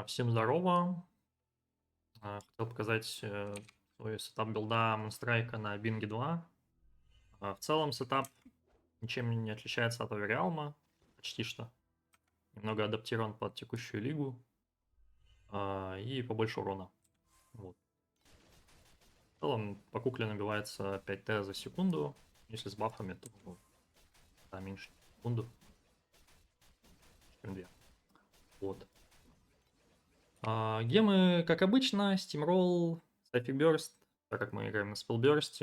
Всем здорово. Хотел показать свой сетап билда Moonstrike на Бинге 2. В целом сетап ничем не отличается от Овериалма, почти что. Немного адаптирован под текущую лигу и побольше урона. Вот. В целом по кукле набивается 5Т за секунду. Если с бафами, то меньше секунду, чем 2. Вот. Гемы, как обычно, Steamroll, Psychic Burst, так как мы играем на Spellburst.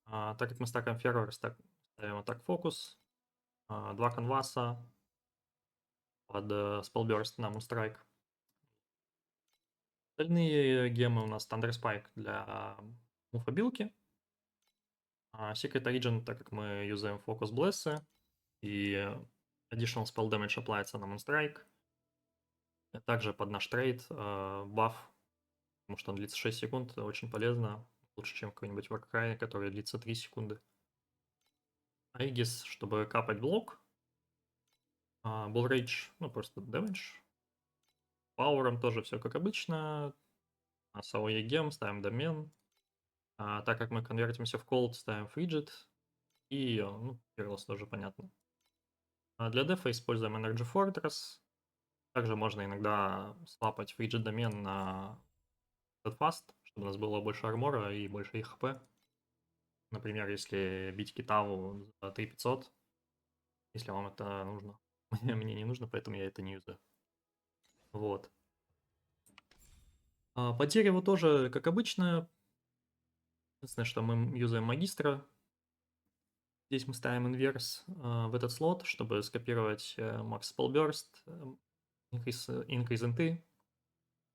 Так как мы стакаем Fervor, ставим Attack Focus, 2 канваса под Spellburst на Moonstrike. Остальные гемы у нас Thunder Spike для муфобилки. Secret Origin, так как мы юзаем Focus Bless, и Additional Spell Damage applies на Moonstrike. Также под наш трейд баф, потому что он длится 6 секунд, это очень полезно. Лучше, чем какой-нибудь Warcry, который длится 3 секунды. Aegis, чтобы капать блок. Bull Rage, просто damage. Пауэром тоже все как обычно. SAOE гем, ставим домен. Так как мы конвертимся в Cold, ставим Frigid. И, Fearless тоже понятно. Для дефа используем Energy Fortress. Также можно иногда слапать Frigid домен на Steadfast, чтобы у нас было больше армора и больше их хп. Например, если бить Китаву за 3500, если вам это нужно. Мне не нужно, поэтому я это не юзаю. Вот. По дереву тоже, как обычно. Единственное, что мы юзаем магистра. Здесь мы ставим инверс в этот слот, чтобы скопировать Max Spell Burst, Increase инты,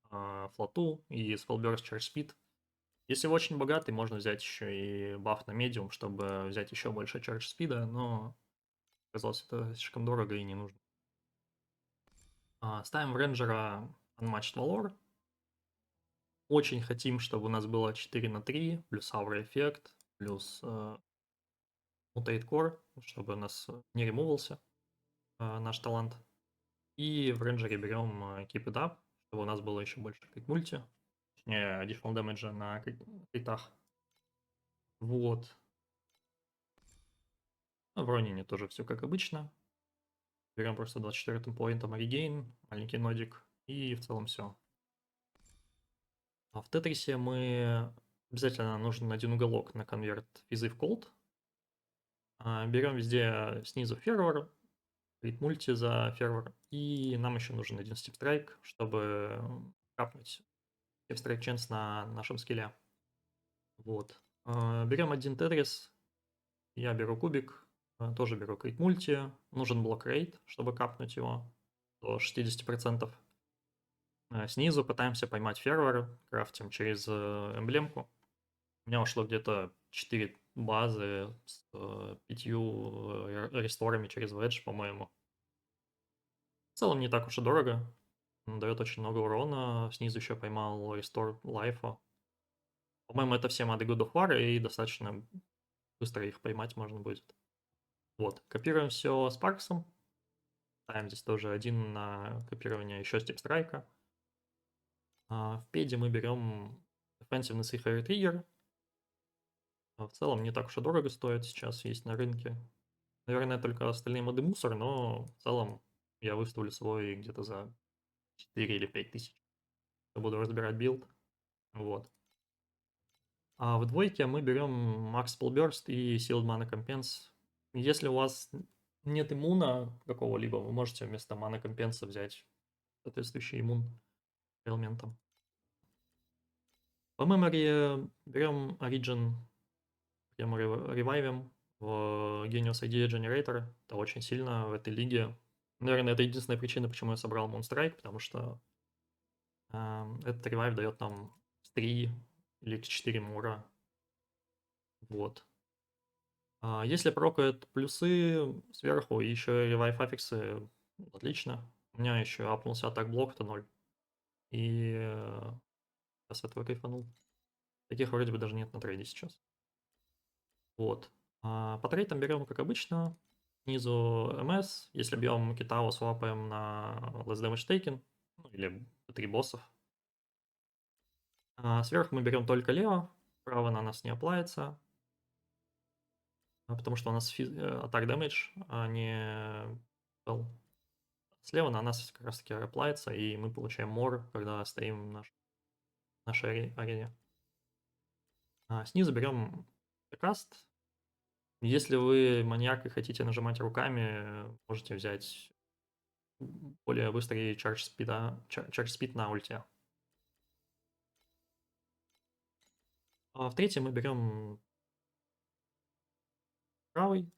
флоту и Spell Burst Charge Speed. Если вы очень богатый, можно взять еще и баф на медиум, чтобы взять еще больше Charge Speed, но оказалось это слишком дорого и не нужно. Ставим в рейнджера Unmatched Valor. Очень хотим, чтобы у нас было 4 на 3, плюс Aura эффект, плюс Mutate Core, чтобы у нас не ремувался наш талант. И в рейнджере берем Keep It Up, чтобы у нас было еще больше крит мульти. Точнее, additional damage на критах. Вот. В Ронине тоже все как обычно. Берем просто 24-м поинтом регейн, маленький нодик, и в целом все. В Тетрисе мы обязательно нужен один уголок на конверт физы в колд. Берем везде снизу фервор, крит мульти за фервор, и нам еще нужен один стип страйк, чтобы капнуть стип страйк ченс на нашем скилле. Вот. Берем один тетрис, я беру кубик, тоже беру крит мульти, нужен блок рейд, чтобы капнуть его до 60%. Снизу пытаемся поймать фервор, крафтим через эмблемку. У меня ушло где-то 4 базы с 5 ресторами через Wedge, по-моему. В целом не так уж и дорого. Он дает очень много урона. Снизу еще поймал рестор лайфа. По-моему, это все мады God of War, и достаточно быстро их поймать можно будет. Вот, копируем все с Парксом. Ставим здесь тоже один на копирование еще стип страйка. В педе мы берем Offensiveness и Fairy Trigger. В целом не так уж и дорого стоит сейчас, есть на рынке. Наверное, только остальные моды мусор, но в целом я выставлю свой где-то за 4 или 5 тысяч. Я буду разбирать билд. Вот. А в двойке мы берем Max Spell Burst и Sealed Mana Compense. Если у вас нет иммуна какого-либо, вы можете вместо Mana Compense взять соответствующий иммун элементом. По memory берем Origin, прям ревайвим в Genius Idea Generator. Это очень сильно в этой лиге. Наверное, это единственная причина, почему я собрал Moonstrike, потому что этот ревайв дает нам 3 или 4 мура. Вот. Если прокает плюсы сверху и еще ревайв аффиксы, отлично. У меня еще апнулся атак блок, это 0. И я с этого кайфанул. Таких вроде бы даже нет на трейде сейчас. Вот. По трейдам берем, как обычно, снизу МС. Если бьем Китао, свапаем на Less Damage Taken, или 3 боссов. Сверху мы берем только лево, право на нас не оплается, потому что у нас атак damage, а не spell. Слева на нас как раз таки оплается, и мы получаем мор, когда стоим в нашей арене. Снизу берем каст. Если вы маньяк и хотите нажимать руками, можете взять более быстрый charge speed на ульте. В третьем мы берем правый.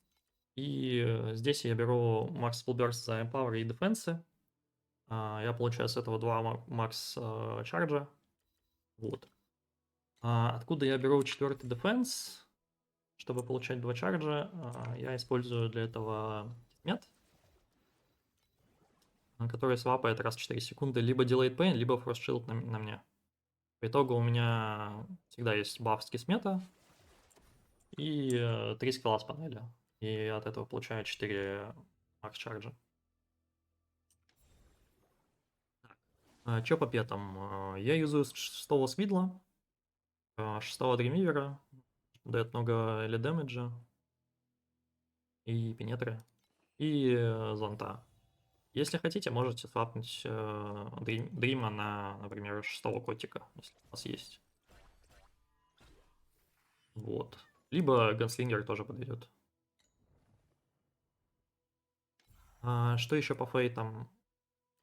И здесь я беру Max Full Burst за Empower и Defense. Я получаю с этого 2 Max чарджа. Вот. Откуда я беру 4-й Defense? Чтобы получать 2 чарджа, я использую для этого мед, который свапает раз в 4 секунды либо Delayed Pain, либо Frost Shield на мне. По итогу у меня всегда есть баф с кисмета и 3 скилла с панели. И от этого получаю 4 макс чарджа. Чё по петам? Я юзаю 6-го Свидла, 6-го Дримивера, дает много или дэмэджа, и пенетры, и зонта. Если хотите, можете свапнуть Дрима на, например, 6-го котика, если у вас есть. Вот. Либо Ганслингер тоже подойдет. Что еще по фейтам?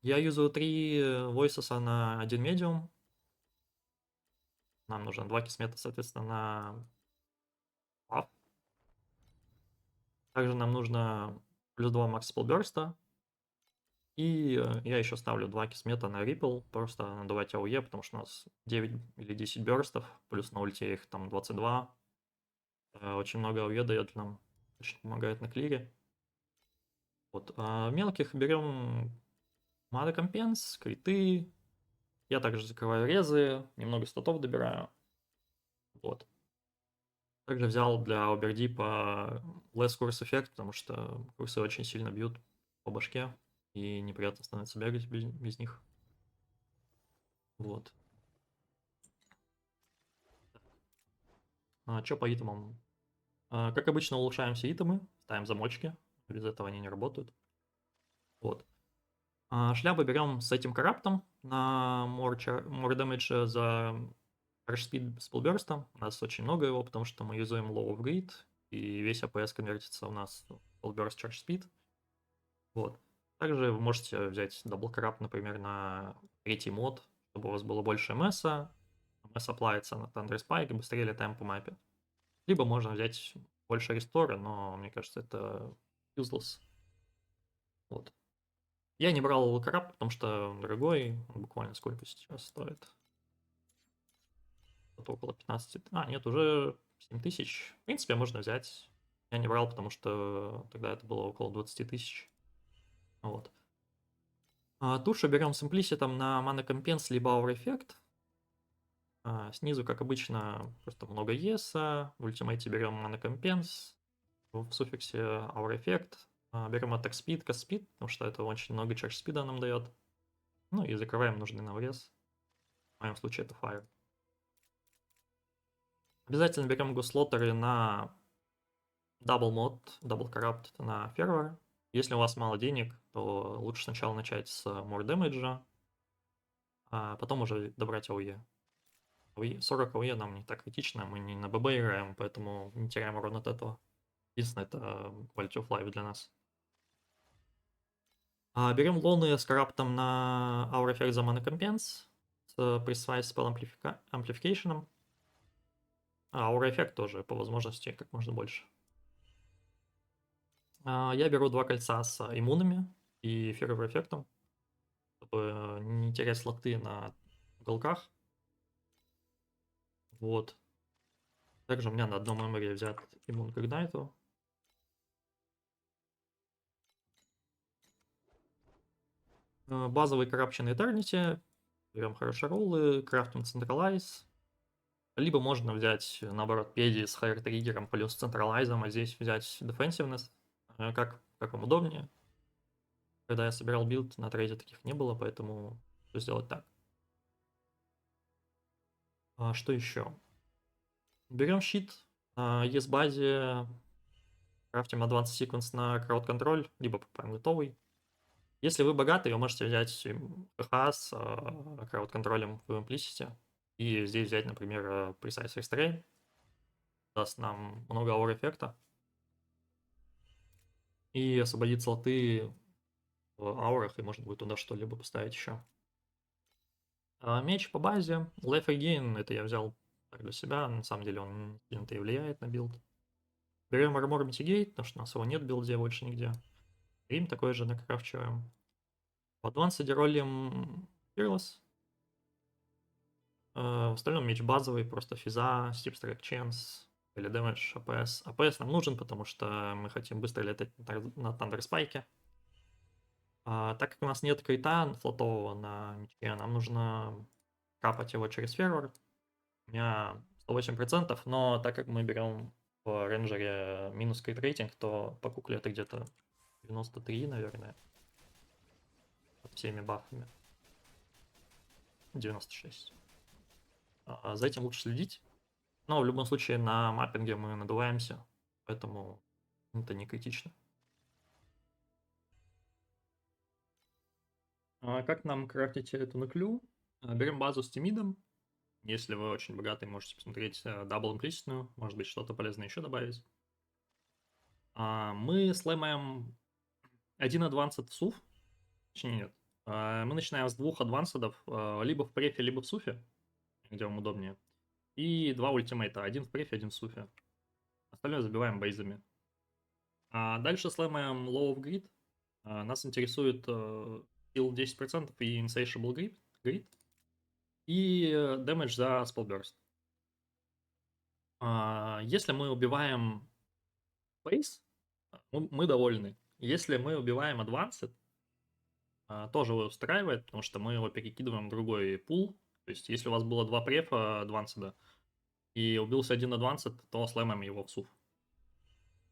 Я юзаю 3 Войсеса на 1 медиум. Нам нужно 2 кисмета, соответственно, на баф. Также нам нужно плюс 2 Max Spellburst. И я еще ставлю 2 кисмета на Ripple, просто надавать АОЕ, потому что у нас 9 или 10 бёрстов, плюс на ульте их там 22. Очень много АОЕ дает нам, очень помогает на клире. Вот. Мелких берем Mana Compense, криты. Я также закрываю резы, немного статов добираю. Вот. Также взял для Обердипа Less Curse эффект, потому что курсы очень сильно бьют по башке, и неприятно становится бегать без них. Вот. Что по итемам? Как обычно, улучшаем все итемы, ставим замочки, без этого они не работают. Вот. Шляпы берем с этим караптом на more damage за Charge Speed с Spellburst. У нас очень много его, потому что мы юзаем Low of Greed, и весь АПС конвертится у нас в Spellburst Charge Speed. Вот. Также вы можете взять Double Corrupt, например, на 3-й мод, чтобы у вас было больше МСа. МС аплается на Thunder Spike, и быстрее летаем по мапе. Либо можно взять больше рестора, но мне кажется, это useless. Вот. Я не брал Corrupt, потому что он дорогой, он буквально сколько сейчас стоит? Это около 15. Нет, уже 7000. В принципе, можно взять. Я не брал, потому что тогда это было около 20 тысяч. Вот. Тушу берем с имплиситом на Mana Compense либо Aura Effect. Снизу, как обычно, просто много еса. В ультимейте берем Mana Compense. В суффиксе Aura Effect. Берем Attack Speed, Cast Speed, потому что это очень много Charge Speed нам дает. Ну и закрываем нужный наврез. В моем случае это Fire. Обязательно берем гуслоттеры на Double Mod, Double Corrupt на Fervor. Если у вас мало денег, то лучше сначала начать с More Damage, а потом уже добрать АОЕ. 40 АОЕ нам не так критично, мы не на ББ играем, поэтому не теряем урон от этого. Единственное, это Quality of Life для нас. Берем лоны с караптом на Aura Effect за Mana Compense, с Precise Spell Amplification. Aura Effect тоже по возможности как можно больше. Я беру 2 кольца с иммунами и фировым эффектом, чтобы не терять слоты на уголках. Вот. Также у меня на одном меморе взят иммун к игнайту. Базовый Corruption Eternity. Берем хорошие роллы, крафтим Centralize. Либо можно взять, наоборот, педи с хайр триггером плюс централайзом, а здесь взять Defensiveness. Как вам удобнее. Когда я собирал билд, на трейде таких не было, поэтому сделать так. Что еще? Берем щит на ES-базе, крафтим Advanced Sequence на крауд-контроль, либо покупаем готовый. Если вы богатый, вы можете взять ХХ с крауд-контролем в Implicit, и здесь взять, например, Precise Restrain, даст нам много аур-эффекта, и освободит слоты в аурах, и можно будет туда что-либо поставить еще. Меч по базе, Life Regain, это я взял так для себя, на самом деле он сильно-то и влияет на билд. Берем Armor Mitigate, потому что у нас его нет в билде больше нигде. Рим такой же накрафчиваем. В Advanced ролим Fearless. В остальном меч базовый, просто физа, Steep Strike Chance или Damage, APS. APS нам нужен, потому что мы хотим быстро летать на Thunder Spike. Так как у нас нет крита флотового на мече, нам нужно капать его через фервор. У меня 108%, но так как мы берем в рейнджере минус крит рейтинг, то по кукле это где-то 93, наверное. Под всеми бафами. 96. За этим лучше следить. Но в любом случае на маппинге мы надуваемся, поэтому это не критично. Как нам крафтить эту нуклю? Берем базу с тимидом. Если вы очень богатый, можете посмотреть дабл имплиситную, может быть что-то полезное еще добавить. Мы слэмаем один адвансед в суф. Точнее, нет. Мы начинаем с двух адванседов, либо в префе, либо в суфе, где вам удобнее. И два ультимейта, один в префе, один в суфе. Остальное забиваем бейзами. Дальше слэмаем Low of Grid. Нас интересует heal 10% и Insatiable Grid. И damage за Spellburst. Если мы убиваем Base, мы довольны. Если мы убиваем Advanced, тоже его устраивает, потому что мы его перекидываем в другой пул. То есть, если у вас было два префа Advanced и убился один Advanced, то слэмаем его в суф.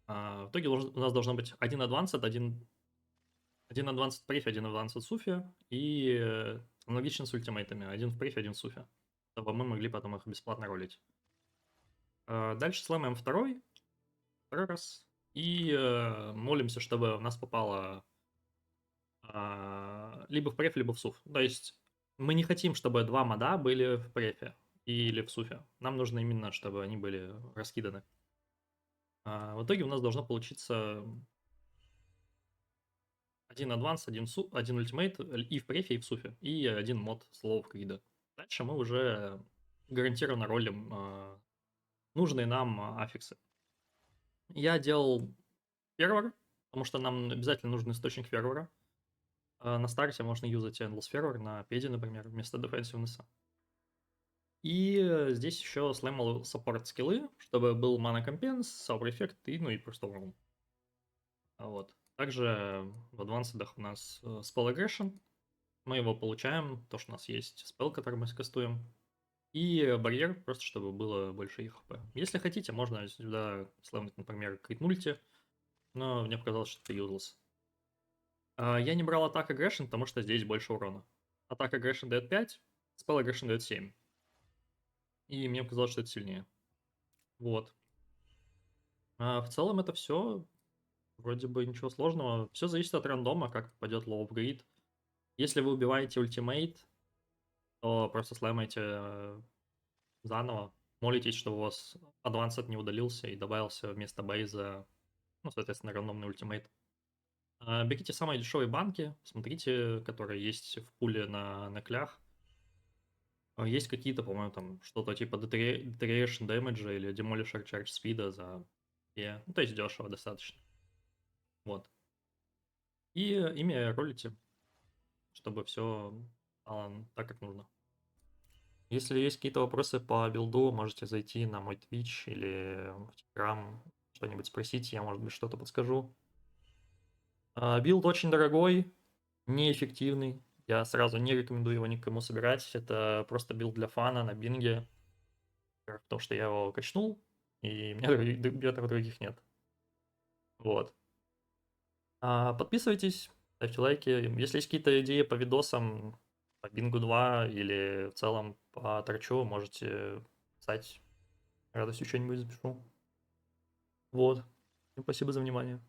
В итоге у нас должно быть один Advanced, один Advanced преф, один Advanced суфе, и аналогично с ультимейтами. Один в префе, один в суфе. Чтобы мы могли потом их бесплатно ролить. Дальше слэмаем второй раз. И молимся, чтобы у нас попало либо в преф, либо в суф. То есть мы не хотим, чтобы два мода были в префе или в суфе. Нам нужно именно, чтобы они были раскиданы. В итоге у нас должно получиться один адванс, один ультимейт и в префе, и в суфе. И один мод слов крида. Дальше мы уже гарантированно ролим нужные нам аффиксы. Я делал фервор, потому что нам обязательно нужен источник фервора. На старте можно юзать Endless Fervor на педе, например, вместо Defensiveness. И здесь еще слэмал саппорт скиллы, чтобы был mana компенс, Sour эффект и, ну и просто урон. Вот. Также в адванседах у нас Spell Aggression. Мы его получаем, то, что у нас есть спел, который мы скастуем. И барьер, просто чтобы было больше их хп. Если хотите, можно сюда слэмнуть, например, крит мульти, но мне показалось, что это useless. Я не брал Attack Aggression, потому что здесь больше урона. Attack Aggression дает 5, Spell Aggression дает 7. И мне показалось, что это сильнее. Вот. В целом это все. Вроде бы ничего сложного. Все зависит от рандома, как попадет Low of Grid. Если вы убиваете ультимейт, то просто слаймаете заново. Молитесь, чтобы у вас Advanced не удалился и добавился вместо бейза, ну, соответственно, рандомный ультимейт. Берите самые дешевые банки, смотрите, которые есть в пуле на клях. Есть какие-то, по-моему, там что-то типа Deterioration Damage или Demolisher Charge Speed за... Ну, то есть дешево достаточно. Вот. И ими ролите, чтобы все стало так, как нужно. Если есть какие-то вопросы по билду, можете зайти на мой Twitch или в Telegram, что-нибудь спросить, я, может быть, что-то подскажу. Билд очень дорогой, неэффективный. Я сразу не рекомендую его никому собирать. Это просто билд для фана на бинге. Потому что я его качнул, и у меня бетов других нет. Вот. Подписывайтесь, ставьте лайки. Если есть какие-то идеи по видосам, по Бингу 2 или в целом поторчу, можете писать. Радостью что-нибудь запишу. Вот. Всем спасибо за внимание.